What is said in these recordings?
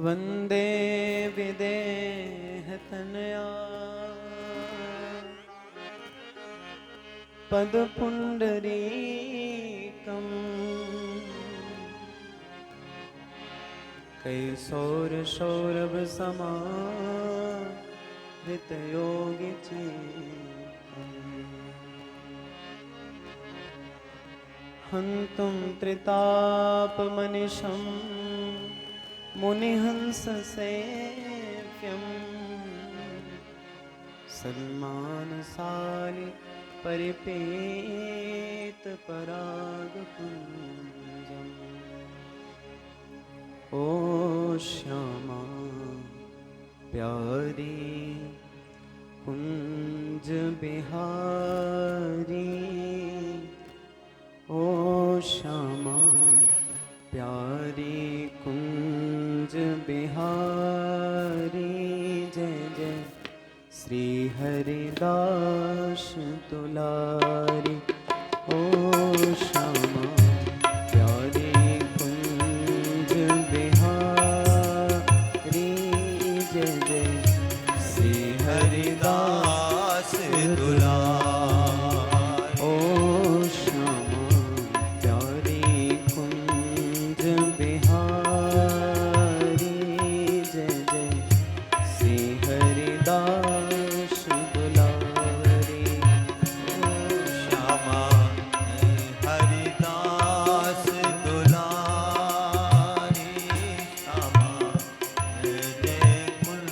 वंदे विदेह तनया पद पुंडरीकम कैसौर सौरभ समाहित योगी हंतुम त्रितापमनिशं मुनिहंस सेव्यं सन्मानशाली परिपेत परागपुंजम्। ओ श्यामा प्यारी कुंज बिहारी, ओ श्यामा प्यारी कुंज बिहारी। जय जय श्री हरिदास दुलारी। ओ श्यामा प्यारी कुंज बिहारी। जय जय श्री हरिदास दुलारी। ओ श्यामा प्यारी कुंज बिहारी। जय जय श्री हरिदास दुलारी। श्यामा हरिदास दुलारी। श्यामा जय कुंज।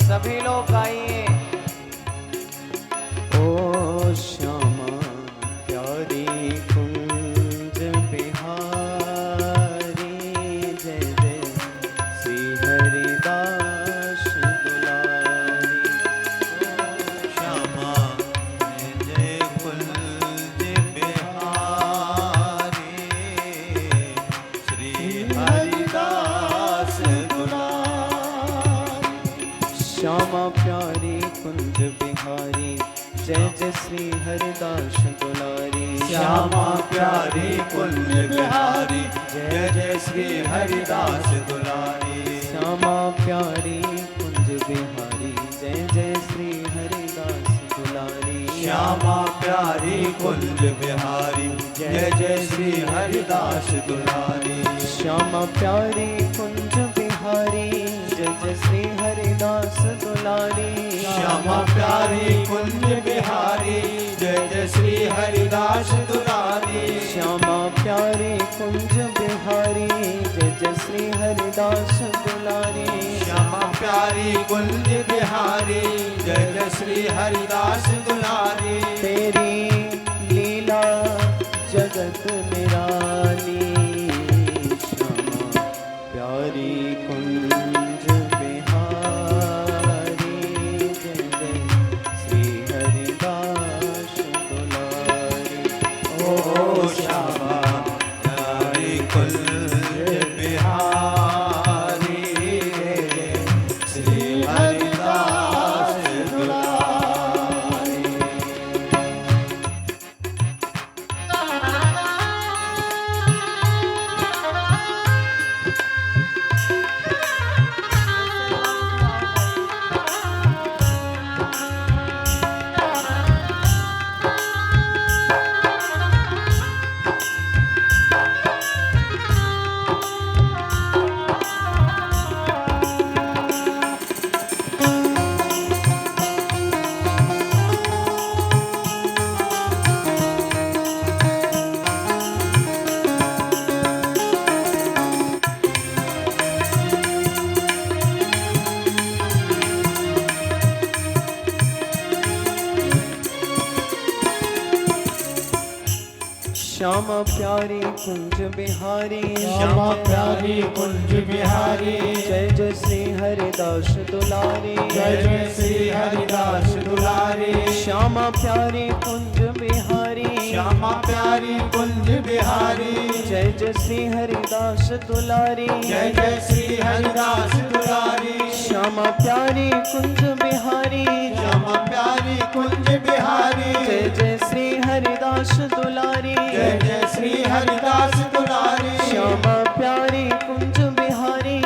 सभी लोग गाइए। ओ श्यामा प्यारी कुंज बिहारी। जय जय श्री हरिदास दुलारी। श्यामा जय कुंज बिहारी। श्री हरिदास दुलारी। श्यामा प्यारी कुंज बिहारी। जय जय श्री हरिदास दुलारी। श्यामा प्यारी कुंज बिहारी। जय जय श्री हरिदास दुलारी। श्यामा प्यारी कुंज बिहारी। जय जय श्री हरिदास दुलारी। श्यामा प्यारी कुंज बिहारी। जय जय श्री हरिदास दुलारी। श्यामा प्यारी कुंज बिहारी। जय जय श्री हरिदास दुलारी। श्यामा प्यारी कुंज बिहारी। जय जय श्री हरिदास दुलारी। श्यामा प्यारी कुंज बिहारी। जय जय श्री हरिदास दुलारी। श्यामा प्यारी कुंज बिहारी। जय जय श्री हरिदास दुलारी। तेरी लीला जगत निराली। श्यामा प्यारी कुंज बिहारी। जय जय श्री हरिदास दुलारी। ओ श्यामा प्यारी कुंज बिहारी। जय जय श्री हरिदास दुलारी। श्यामा प्यारी कुंज बिहारी। श्यामा प्यारी कुंज बिहारी। जय जय श्री हरिदास दुलारी। जय जय श्री हरिदास दुलारी। श्यामा प्यारी कुंज बिहारी। श्यामा प्यारी कुंज बिहारी। जय जय श्री हरिदास दुलारी। जय जय श्री हरिदास दुलारी। श्यामा प्यारी कुंज बिहारी। श्यामा प्यारी कुंज बिहारी। जय जय श्री हरिदास दुलारी। जय जय श्री हरिदास दुलारी। श्यामा प्यारी कुंज बिहारी।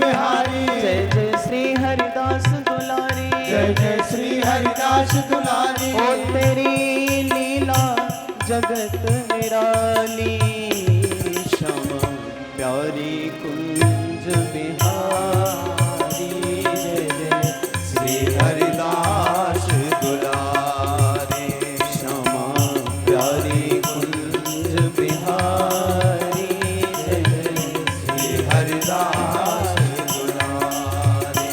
बिहारी जय जय श्री हरिदास दुलारी जय जय श्री हरिदास दुलारी ओ तेरी लीला जगत निराली श्यामा प्यारी कुंज बिहारी जय जय श्री हरिदास दुलारे श्यामा प्यारी कुंज बिहारी जय जय श्री हरिदास दुलारे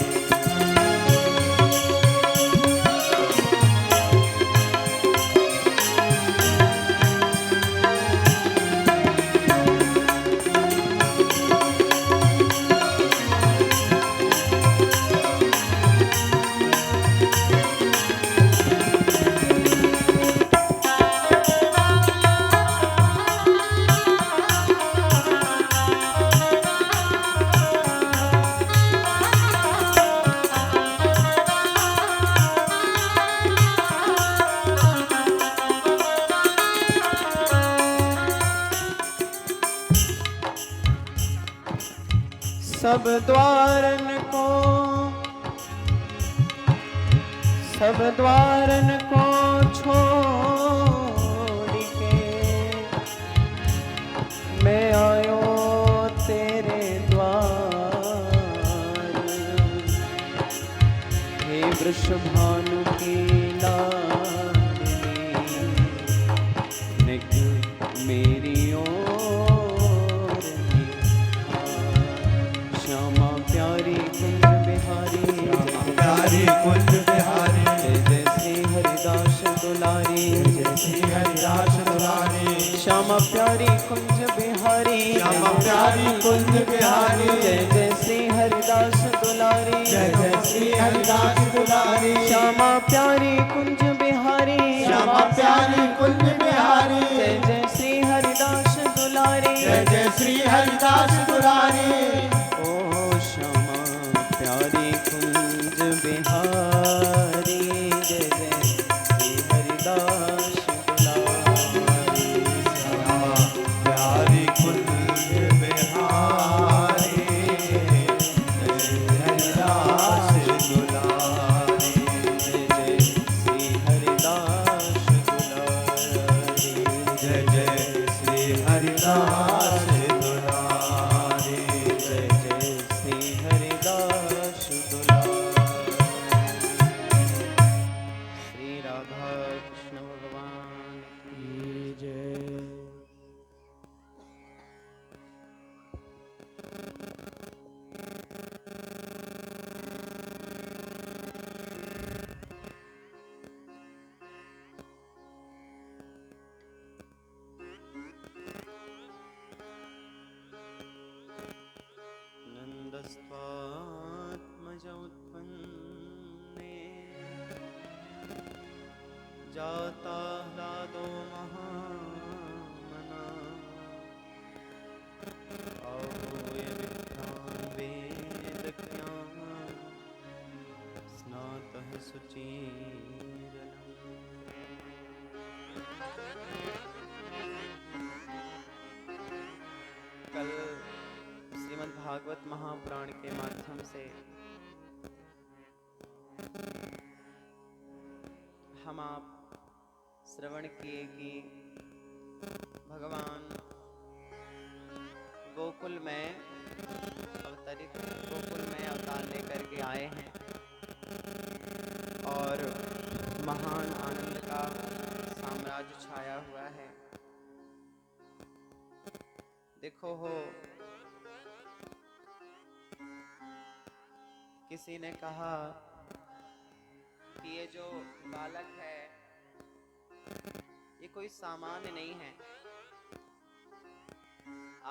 सब द्वारन को छोड़ के मैं आयो तेरे द्वार हे वृषभानु की लाडली निक मेरी ओर निहार। श्यामा प्यारी कुंज बिहारी प्यारी कुंज बिहारी जय जय श्री हरिदास दुलारी जय श्री हरिदास दुलारी श्यामा प्यारी कुंज बिहारी श्यामा प्यारी कुंज बिहारी जय जय श्री हरिदास दुलारी जय जय श्री हरिदास दुलारी श्यामा प्यारी कुंज बिहारी श्यामा प्यारी कुंज बिहारी जय जय श्री हरिदास दुलारी जय जय श्री हरिदास दुलारी ओ श्यामा प्यारी कुंज बिहारी जय जय श्री हरिदास दुलारी श्यामा प्यारी कुंज बिहारी जय हरिदास दुलारी जय जय श्री हरिदास दुलारी जय जय श्री हरिदास दुलारी जय जय श्री हरिदास दुलारी श्री राधा कृष्ण भगवान की जय। नन्दस्त्वात्मज उत्पन्ने जाता ह्लादो महामना आहूय विद्वान् वेदज्ञान् स्नातः शुचिरलम्। कल श्रीमद् भागवत महापुराण के माध्यम से हम आप श्रवण किए कि भगवान गोकुल में अवतार लेकर के आए हैं और महान आनंद का साम्राज्य छाया हुआ है। देखो हो, किसी ने कहा कि ये जो बालक है ये कोई सामान्य नहीं है।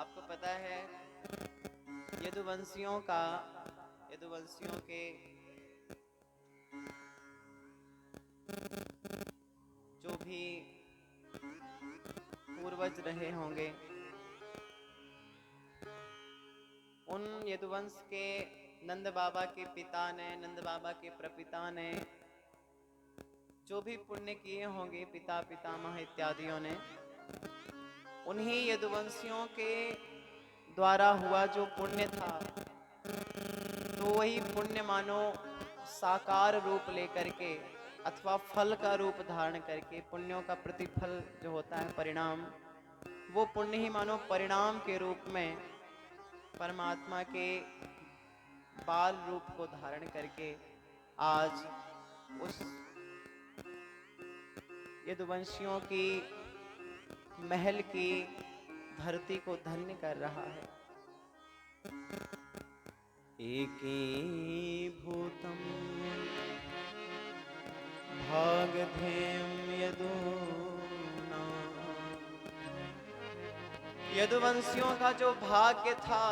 आपको पता है यदुवंशियों के जो भी पूर्वज रहे होंगे उन यदुवंश के नंद बाबा के पिता ने, नंद बाबा के प्रपिता ने जो भी पुण्य किए होंगे, पिता पितामह इत्यादियों ने, उन्हीं यदुवंशियों के द्वारा हुआ जो पुण्य था वही पुण्य मानो साकार रूप लेकर के अथवा फल का रूप धारण करके, पुण्यों का प्रतिफल जो होता है परिणाम, वो पुण्य ही मानो परिणाम के रूप में परमात्मा के बाल रूप को धारण करके आज उस यदुवंशियों की महल की धरती को धन्य कर रहा है। एकीभूतं भागधेयं यदूना। यदुवंशियों का जो भाग्य था,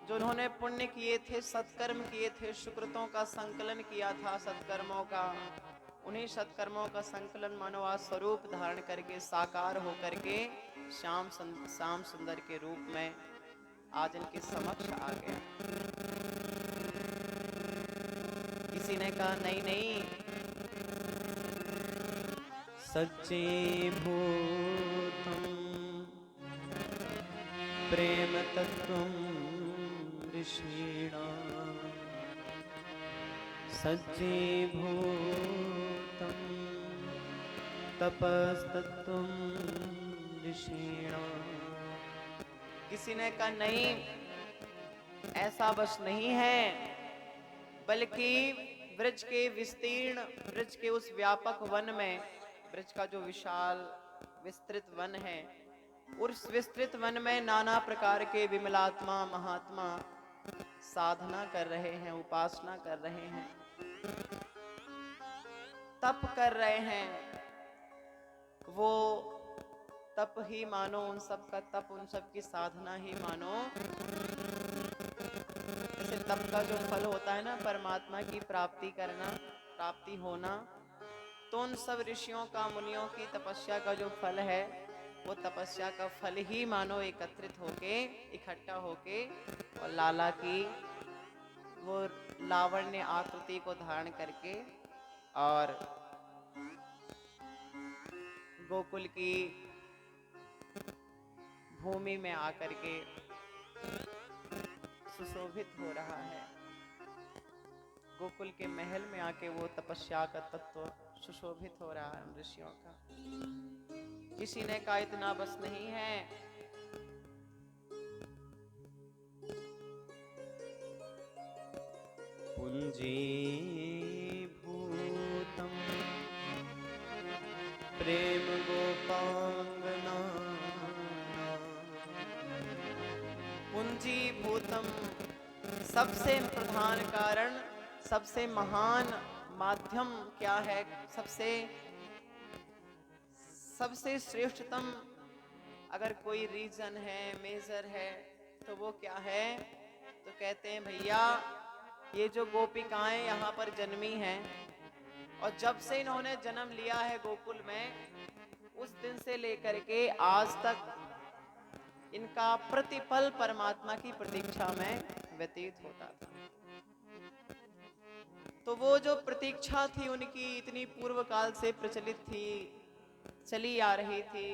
जो उन्होंने पुण्य किए थे, सत्कर्म किए थे, सुकृतों का संकलन किया था, सत्कर्मों का, उन्हीं सत्कर्मों का संकलन मानो आज स्वरूप धारण करके साकार होकर के श्याम सुंदर के रूप में आज इनके समक्ष आ गया। किसी ने कहा नहीं नहीं, सच्चीभूतं प्रेम तत्त्वं ऋषीणाम्, सच्चीभूतं तपस्तत्त्वं ऋषीणाम्। किसी ने कहा नहीं, ऐसा बस नहीं है, बल्कि ब्रज के विस्तीर्ण, ब्रज के उस व्यापक वन में, ब्रज का जो विशाल विस्तृत वन है, उस विस्तृत वन में नाना प्रकार के विमलात्मा महात्मा साधना कर रहे हैं, उपासना कर रहे हैं, तप कर रहे हैं। वो तप ही मानो उन सब का तप, उन सब की साधना ही मानो, जैसे तप का जो फल होता है ना, परमात्मा की प्राप्ति करना, प्राप्ति होना, तो उन सब ऋषियों का, मुनियों की तपस्या का जो फल है, वो तपस्या का फल ही मानो एकत्रित होके, इकट्ठा होके और लाला की वो लावण्य आकृति को धारण करके और गोकुल की भूमि में आकर के सुशोभित हो रहा है। गोकुल के महल में आके वो तपस्या का तत्व सुशोभित हो रहा है ऋषियों का। किसी ने कहा इतना बस नहीं है, पुंजीभूतं प्रेम गोपांगना। पुंजीभूतम सबसे प्रधान कारण, सबसे महान माध्यम क्या है, सबसे श्रेष्ठतम अगर कोई रीजन है, मेजर है, तो वो क्या है? तो कहते हैं भैया, ये जो गोपिकाएं यहाँ पर जन्मी हैं और जब से इन्होंने जन्म लिया है गोकुल में, उस दिन से लेकर के आज तक इनका प्रतिपल परमात्मा की प्रतीक्षा में व्यतीत होता था। तो वो जो प्रतीक्षा थी उनकी, इतनी पूर्व काल से प्रचलित थी, चली आ रही थी,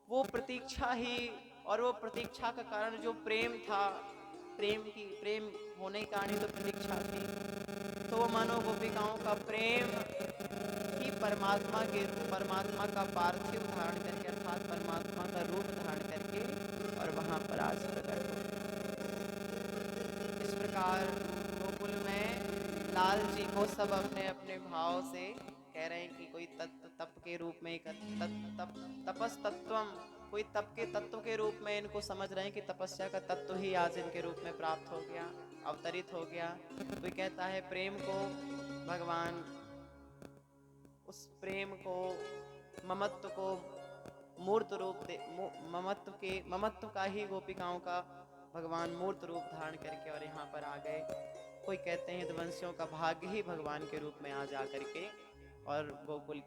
वो प्रतीक्षा ही, और वो प्रतीक्षा का कारण जो प्रेम था, प्रेम होने के कारण ही तो प्रतीक्षा थी। तो वो मानो गोपिकाओं का प्रेम ही परमात्मा का पार्थिव धारण करके, अर्थात परमात्मा का रूप धारण करके और वहां पर आज प्रकट हो। इस प्रकार गोकुल में लाल जी को सब अपने अपने भाव से कह रहे हैं कि कोई तप के रूप में, तपस तत्वम, कोई तप के तत्व के रूप में इनको समझ रहे हैं कि तपस्या का तत्व ही आज इनके रूप में प्राप्त हो गया, अवतरित हो गया। कोई कहता है प्रेम को भगवान, उस प्रेम को, ममत्व को मूर्त रूप दे, ममत्व का ही गोपिकाओं का भगवान मूर्त रूप धारण करके और यहाँ पर आ गए। कोई कहते हैं यदुवंशियों का भाग्य ही भगवान के रूप में आ जा करके और गोकुल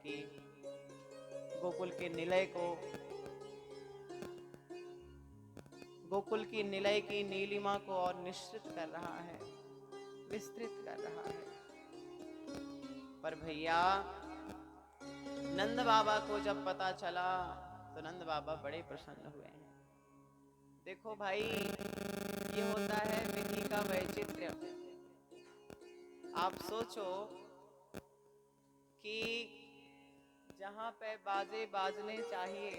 के निलय को, गोकुल की निलय की नीलिमा को और निश्चित कर रहा है, विस्तृत कर रहा है। पर भैया नंद बाबा को जब पता चला तो नंद बाबा बड़े प्रसन्न हुए हैं। देखो भाई, ये होता है विधि का का वैचित्र्य। आप सोचो कि जहां पे बाजे बाजने चाहिए,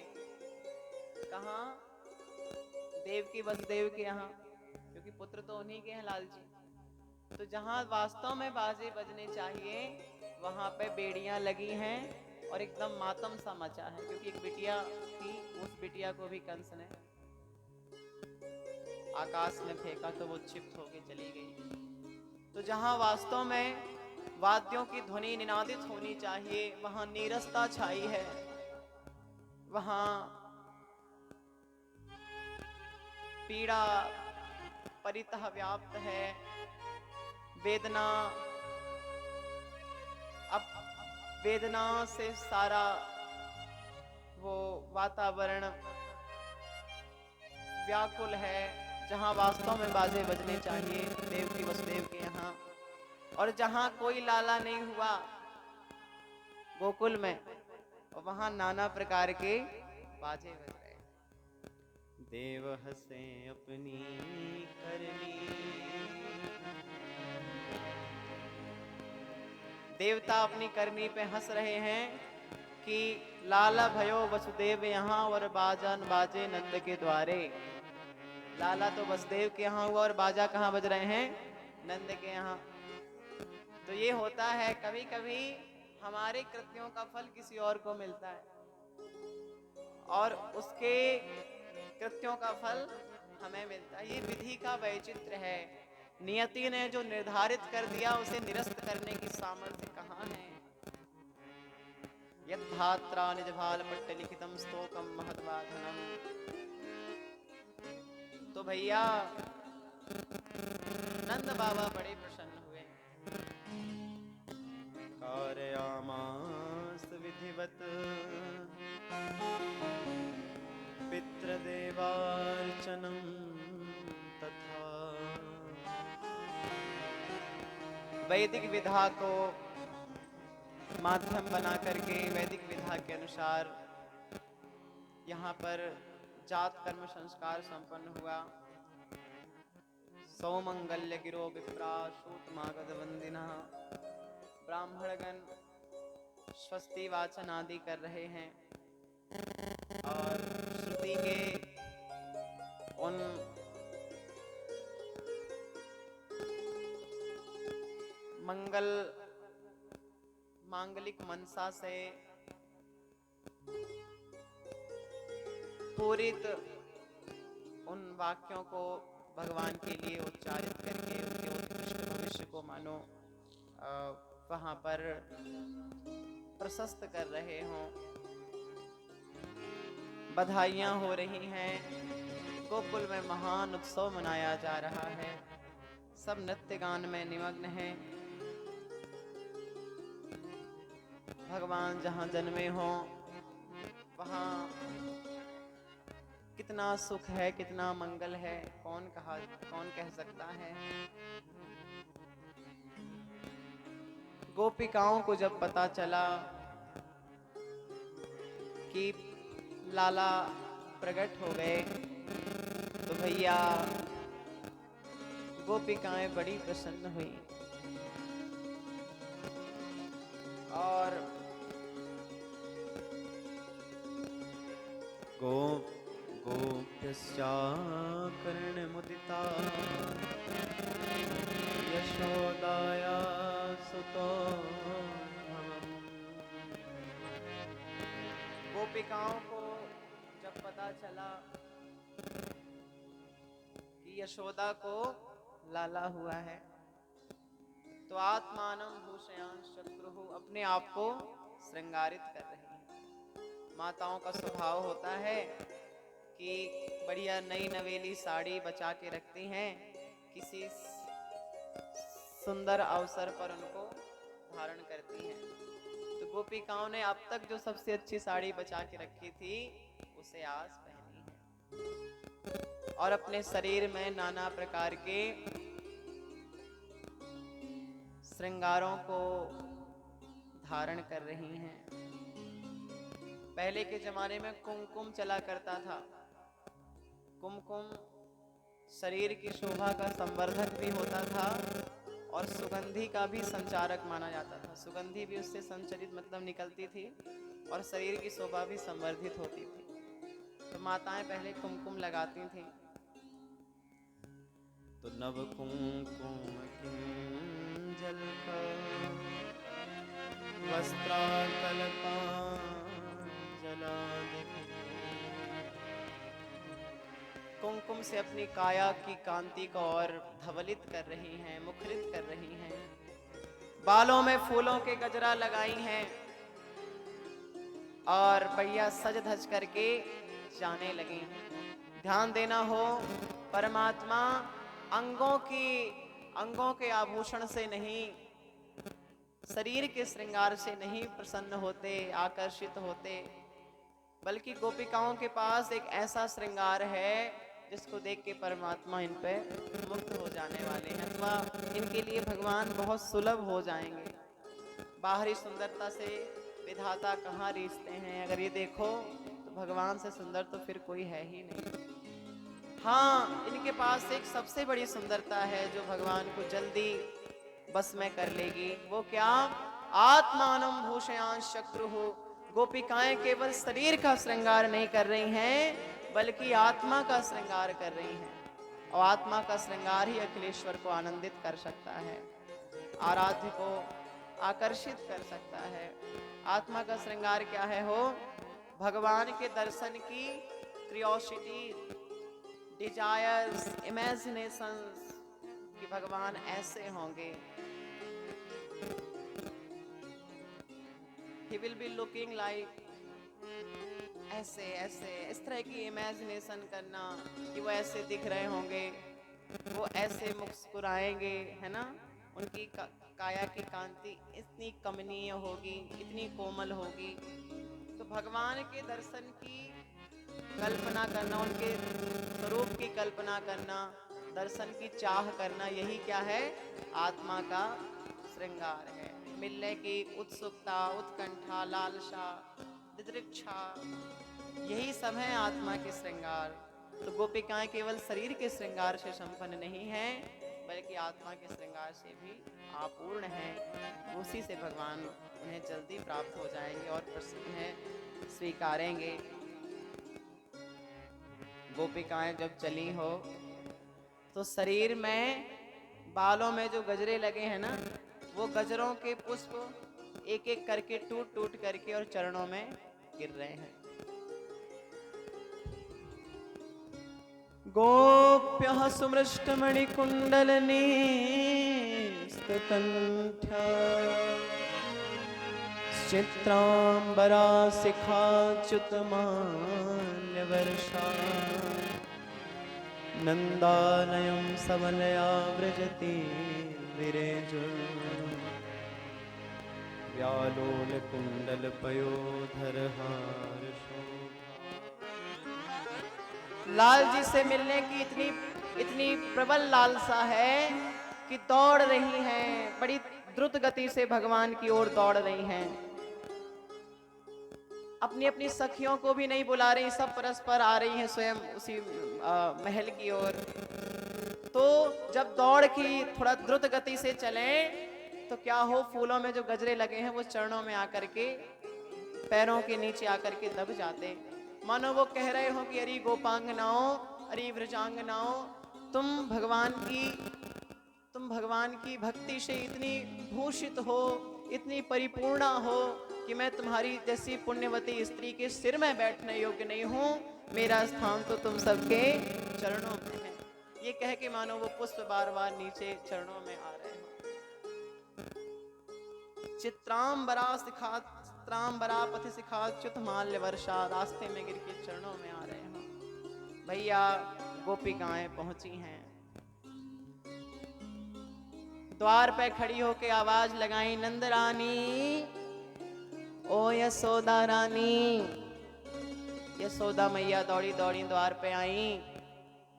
कहाँ? देव की वसुदेव के यहाँ, क्योंकि पुत्र तो उन्हीं के हैं लाल जी। तो जहां वास्तव में बाजे बजने चाहिए वहां पे बेड़ियां लगी हैं और एकदम मातम सा मचा है, क्योंकि एक बिटिया थी, उस बिटिया को भी कंस ने आकाश में फेंका तो वो क्षिप्त होके चली गई। तो जहां वास्तव में वाद्यों की ध्वनि निनादित होनी चाहिए वहां नीरसता छाई है, वहां पीड़ा परितः व्याप्त है, वेदना, अब वेदना से सारा वो वातावरण व्याकुल है। जहां वास्तव में बाजे बजने चाहिए देव की वसुदेव के यहाँ, और जहां कोई लाला नहीं हुआ गोकुल में, वहां नाना प्रकार के बाजे बज रहे। देव हंसे अपनी करनी, देवता अपनी करनी पे हंस रहे हैं कि लाला भयो वसुदेव यहाँ और बाजन बाजे नंद के द्वारे। लाला तो वसुदेव के यहाँ हुआ और बाजा कहाँ बज रहे हैं? नंद के यहाँ। तो ये होता है, कभी कभी हमारे कृत्यों का फल किसी और को मिलता है और उसके कृत्यों का फल हमें मिलता है। ये विधि का वैचित्र है। नियति ने जो निर्धारित कर दिया उसे निरस्त करने की सामर्थ्य कहाँ है? यद्धात्रा निज भाल पट्ट लिखितम स्तोकम महद्वाधनम। तो भैया नंद बाबा बड़े प्रसन्न हुए। कारयामास विधिवत पितृदेवार्चनम तथा। वैदिक विधा को माध्यम बना करके वैदिक विधा के अनुसार यहाँ पर जात कर्म संस्कार संपन्न हुआ। सौमंगल्य गिरो विप्रा सूत मागध वंदिना। ब्राह्मणगण स्वस्ति वाचन आदि कर रहे हैं और श्रुति के उन मांगलिक मनसा से पूरित उन वाक्यों को भगवान के लिए उच्चारित करके उसके उत्कृष्ट भविष्य को मानो वहां पर प्रशस्त कर रहे हों। बधाइयां हो रही हैं, गोकुल में महान उत्सव मनाया जा रहा है, सब नृत्य गान में निमग्न हैं। भगवान जहाँ जन्मे हों वहाँ कितना सुख है, कितना मंगल है, कौन कह सकता है। गोपिकाओं को जब पता चला कि लाला प्रकट हो गए तो भैया गोपिकाएं बड़ी प्रसन्न हुई और गोप्यश्चाकर्णमुदिता यशोदाया सुतो भवम्। गोपिकाओं को जब पता चला कि यशोदा को लाला हुआ है तो आत्मानं भूषयान शत्रुहु, अपने आप को श्रृंगारित कर रही है। माताओं का स्वभाव होता है कि बढ़िया नई नवेली साड़ी बचा के रखती हैं, किसी सुंदर अवसर पर उनको धारण करती हैं। तो गोपिकाओं ने अब तक जो सबसे अच्छी साड़ी बचा के रखी थी उसे आज पहनी है और अपने शरीर में नाना प्रकार के श्रृंगारों को धारण कर रही हैं। पहले के जमाने में कुमकुम चला करता था। कुमकुम शरीर की शोभा का संवर्धक भी होता था और सुगंधि का भी संचारक माना जाता था। सुगंधि भी उससे संचरित मतलब निकलती थी और शरीर की शोभा भी संवर्धित होती थी। तो माताएं पहले कुमकुम लगाती थीं। तो नव कुमकुम किंजल का वस्त्राकल्पा जलादिभिः कुमकुम से अपनी काया की कांति को और धवलित कर रही हैं, मुखरित कर रही हैं। बालों में फूलों के गजरा लगाई हैं और बढ़िया सज धज करके जाने लगी। ध्यान देना हो, परमात्मा अंगों के आभूषण से नहीं, शरीर के श्रृंगार से नहीं प्रसन्न होते, आकर्षित होते, बल्कि गोपिकाओं के पास एक ऐसा श्रृंगार है जिसको देख के परमात्मा इन पे मुक्त हो जाने वाले हैं, अथवा इनके लिए भगवान बहुत सुलभ हो जाएंगे। बाहरी सुंदरता से विधाता कहाँ रीझते हैं। अगर ये देखो तो भगवान से सुंदर तो फिर कोई है ही नहीं। हाँ, इनके पास एक सबसे बड़ी सुंदरता है जो भगवान को जल्दी बस में कर लेगी। वो क्या? आत्मानं भूषयांश चक्रुः। गोपिकाएं केवल शरीर का श्रृंगार नहीं कर रही हैं, बल्कि आत्मा का श्रृंगार कर रही हैं। और आत्मा का श्रृंगार ही अखिलेश्वर को आनंदित कर सकता है, आराध्य को आकर्षित कर सकता है। आत्मा का श्रृंगार क्या है हो? भगवान के दर्शन की क्रियोसिटी, डिजायर्स, इमेजिनेशंस कि भगवान ऐसे होंगे। He will be looking like ऐसे ऐसे, इस तरह की इमेजिनेशन करना कि वो ऐसे दिख रहे होंगे, वो ऐसे मुस्कुराएंगे, है ना। उनकी काया की कांति इतनी कमनीय होगी, इतनी कोमल होगी। तो भगवान के दर्शन की कल्पना करना, उनके स्वरूप की कल्पना करना, दर्शन की चाह करना, यही क्या है? आत्मा का श्रृंगार है। मिलने की उत्सुकता, उत्कंठा, लालसा, दिदृक्षा, यही सब है आत्मा के श्रृंगार। तो गोपिकाएं केवल शरीर के श्रृंगार से संपन्न नहीं हैं, बल्कि आत्मा के श्रृंगार से भी आपूर्ण हैं। उसी से भगवान उन्हें जल्दी प्राप्त हो जाएंगे और उन्हें स्वीकारेंगे। गोपिकाएं जब चली हो तो शरीर में, बालों में जो गजरे लगे हैं ना, वो गजरों के पुष्प एक एक करके टूट टूट करके और चरणों में गिर रहे हैं। गोप्यः सुमृष्टमणिकुण्डलनी स्तकण्ठा चित्राम्बरा शिखाच्युतमाल्यवर्षा नन्दालयं समलया व्रजति व्यालोलकुण्डलपयोधरहार शोभा। लाल जी से मिलने की इतनी प्रबल लालसा है कि दौड़ रही हैं, बड़ी द्रुत गति से भगवान की ओर दौड़ रही हैं। अपनी अपनी सखियों को भी नहीं बुला रही, सब परस्पर आ रही हैं स्वयं उसी महल की ओर। तो जब दौड़ की थोड़ा द्रुत गति से चले तो क्या हो, फूलों में जो गजरे लगे हैं वो चरणों में आकर के, पैरों के नीचे आकर के दब जाते, मानो वो कह रहे हो कि अरे गोपांगनाओं, अरे व्रजांगनाओं, तुम भगवान की भक्ति से इतनी भूषित हो, इतनी परिपूर्णा हो कि मैं तुम्हारी जैसी पुण्यवती स्त्री के सिर में बैठने योग्य नहीं हूँ। मेरा स्थान तो तुम सबके चरणों में है। ये कह के मानो वो पुष्प बार बार नीचे चरणों में आ रहे हैं। चित्रांबरा पथि शिखाच्युत माल्य वर्षा, रास्ते में गिर के चरणों में आ रहे हैं। भैया गोपिकाएं पहुंची हैं, द्वार पे खड़ी होके आवाज लगाई, नंद रानी, ओ यशोदा रानी। यशोदा मैया दौड़ी दौड़ी द्वार पे आई,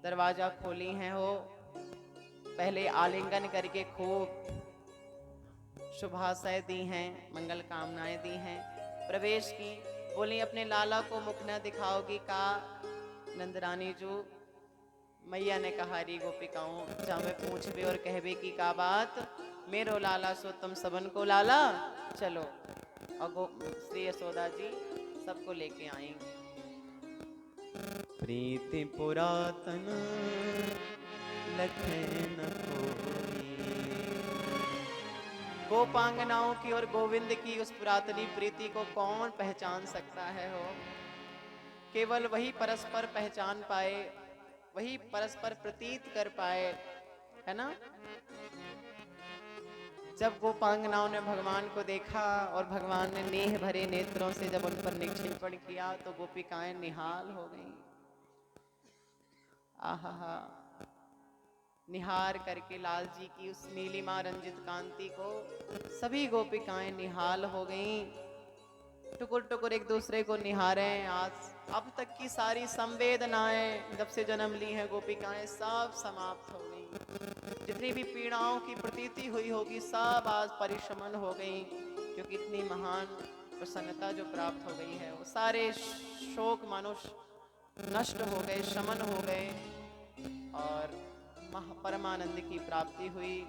दरवाजा खोली हैं हो, पहले आलिंगन करके खूब शुभाशय दी हैं, मंगल कामनाएं दी हैं, प्रवेश की। बोली अपने लाला को मुख न दिखाओगी का? नंदरानी जो मैया ने कहा री गोपिकाओं जामे पूछबे और कहबे की का बात, मेरो लाला सो तुम सबन को लाला, चलो। और श्री यशोदा जी सबको लेके आएंगे। प्रीति पुरातन लखे न कोई। गोपांगनाओं की और गोविंद की उस पुरातनी प्रीति को कौन पहचान सकता है हो। केवल वही परस्पर पहचान पाए, वही परस्पर प्रतीत कर पाए, है ना। जब गोपांगनाओं ने भगवान को देखा और भगवान ने नेह भरे नेत्रों से जब उन पर निक्षेपण किया तो गोपिकाएं निहाल हो गईं। आहा, निहार करके लाल जी की उस नीलिमा रंजित कांति को सभी गोपिकाएं निहाल हो गईं। टुकुर टुकुर एक दूसरे को निहारें। आज अब तक की सारी संवेदनाएं जब से जन्म ली हैं गोपिकाएं सब समाप्त हो गई। जितनी भी पीड़ाओं की प्रतीति हुई होगी सब आज परिशमन हो गई, क्योंकि इतनी महान प्रसन्नता जो प्राप्त हो गई है। वो सारे शोक मनुष्य नष्ट हो गए, शमन हो गए और परमानंद की प्राप्ति हुई।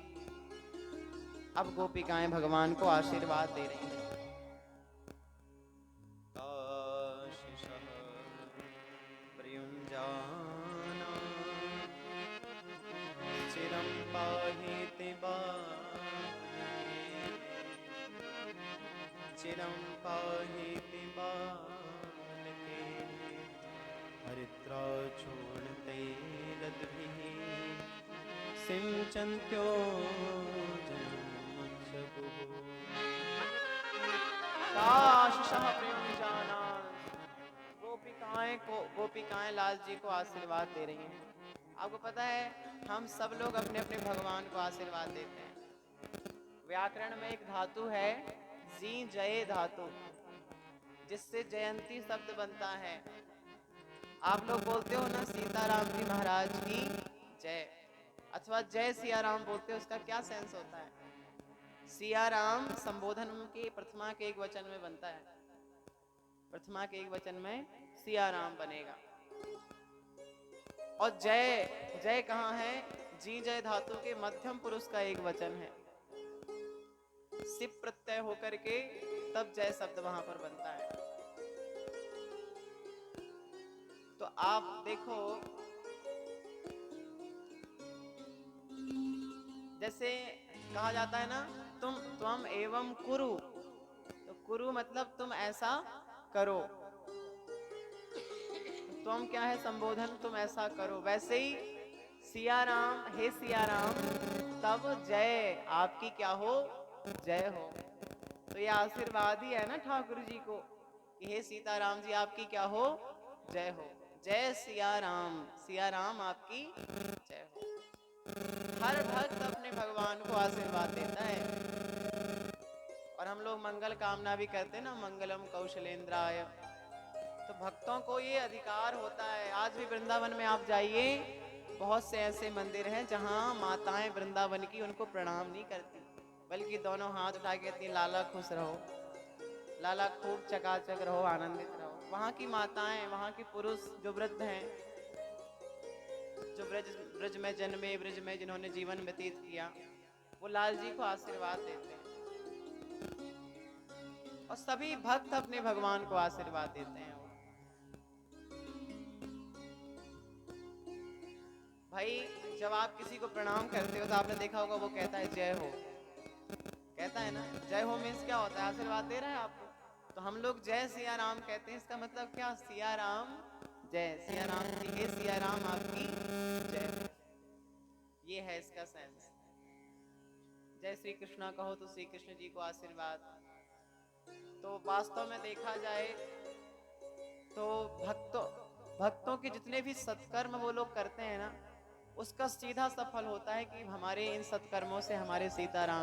अब गोपिकाएं भगवान को आशीर्वाद दे रही हैं। चिरं पाहीति चिरं पाहीति बालके हरिद्राचूर्णते रद्भिः सिंचन्त्यो जन्मत्सगुः। काशशः प्रियंजानान्। गोपिकाएं लाल जी को आशीर्वाद दे रही हैं। आपको पता है हम सब लोग अपने अपने भगवान को आशीर्वाद देते हैं। व्याकरण में एक धातु है जी जय धातु, जिससे जयंती शब्द बनता है। आप लोग बोलते हो ना सीताराम जी महाराज की जय, अथवा जय सिया राम बोलते हो, उसका क्या सेंस होता है। सिया राम संबोधन के प्रथमा के एक वचन में बनता है, प्रथमा के एक वचन में सिया राम बनेगा। और जय, जय कहाँ है, जी जय धातु के मध्यम पुरुष का एक वचन है। सिप प्रत्यय होकर के तब जय शब्द वहां पर बनता है। तो आप देखो जैसे कहा जाता है ना त्वम एवं कुरु, तो कुरु मतलब तुम ऐसा करो। त्वम क्या है, संबोधन, तुम ऐसा करो। वैसे ही सिया राम, हे सिया राम, तब जय आपकी क्या हो, जय हो। तो ये आशीर्वाद ही है ना ठाकुर जी को कि हे सीताराम जी आपकी क्या हो, जय हो। जय सिया राम आपकी जय हो। हर भक्त अपने भगवान को आशीर्वाद देता है। और हम लोग मंगल कामना भी करते हैं ना, मंगलम कौशलेंद्राय। तो भक्तों को ये अधिकार होता है। आज भी वृंदावन में आप जाइए, बहुत से ऐसे मंदिर हैं जहां माताएं वृंदावन की उनको प्रणाम नहीं करती, बल्कि दोनों हाथ उठा के कहती लाला खुश रहो, लाला खूब चकाचक रहो, आनंदित रहो। वहां की माताएं, वहां के पुरुष जो वृद्ध हैं, जो ब्रज में जन्मे, ब्रज में जिन्होंने जीवन व्यतीत किया, वो लाल जी को आशीर्वाद देते हैं। और सभी भक्त अपने भगवान को आशीर्वाद देते हैं। भाई जब आप किसी को प्रणाम करते हो तो आपने देखा होगा वो कहता है जय हो, कहता है ना। जय हो मीन्स क्या होता है, आशीर्वाद दे रहा है आपको। तो हम लोग जय सिया राम कहते हैं, इसका मतलब क्या, सिया राम जय, सिया राम जी, हे सिया राम आपकी जय। ये है इसका सेंस। जय श्री कृष्णा कहो तो श्री कृष्ण जी को आशीर्वाद। तो वास्तव में देखा जाए तो भक्तों के जितने भी सत्कर्म वो लोग करते हैं ना, उसका सीधा सफल होता है कि हमारे इन सत्कर्मों से हमारे सीताराम